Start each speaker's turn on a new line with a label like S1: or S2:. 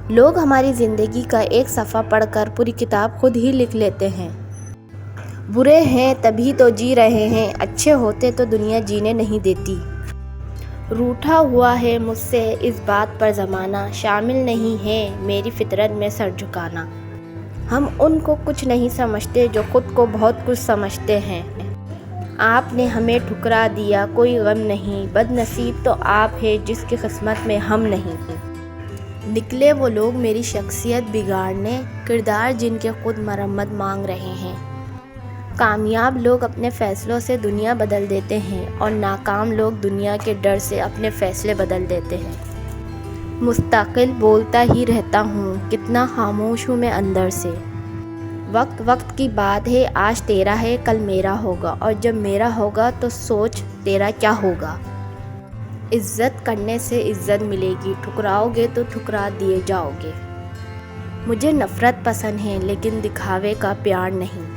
S1: لوگ ہماری زندگی کا ایک صفحہ پڑھ کر پوری کتاب خود ہی لکھ لیتے ہیں۔ برے ہیں تبھی تو جی رہے ہیں، اچھے ہوتے تو دنیا جینے نہیں دیتی۔ روٹھا ہوا ہے مجھ سے اس بات پر زمانہ، شامل نہیں ہے میری فطرت میں سر جھکانا۔ ہم ان کو کچھ نہیں سمجھتے جو خود کو بہت کچھ سمجھتے ہیں۔ آپ نے ہمیں ٹھکرا دیا کوئی غم نہیں، بد نصیب تو آپ ہے جس کی قسمت میں ہم نہیں۔ نکلے وہ لوگ میری شخصیت بگاڑنے، کردار جن کے خود مرمت مانگ رہے ہیں۔ کامیاب لوگ اپنے فیصلوں سے دنیا بدل دیتے ہیں اور ناکام لوگ دنیا کے ڈر سے اپنے فیصلے بدل دیتے ہیں۔ مستقل بولتا ہی رہتا ہوں، کتنا خاموش ہوں میں اندر سے۔ وقت وقت کی بات ہے، آج تیرا ہے کل میرا ہوگا، اور جب میرا ہوگا تو سوچ تیرا کیا ہوگا۔ عزت کرنے سے عزت ملے گی، ٹھکراؤ گے تو ٹھکرا دیے جاؤ گے۔ مجھے نفرت پسند ہے لیکن دکھاوے کا پیار نہیں۔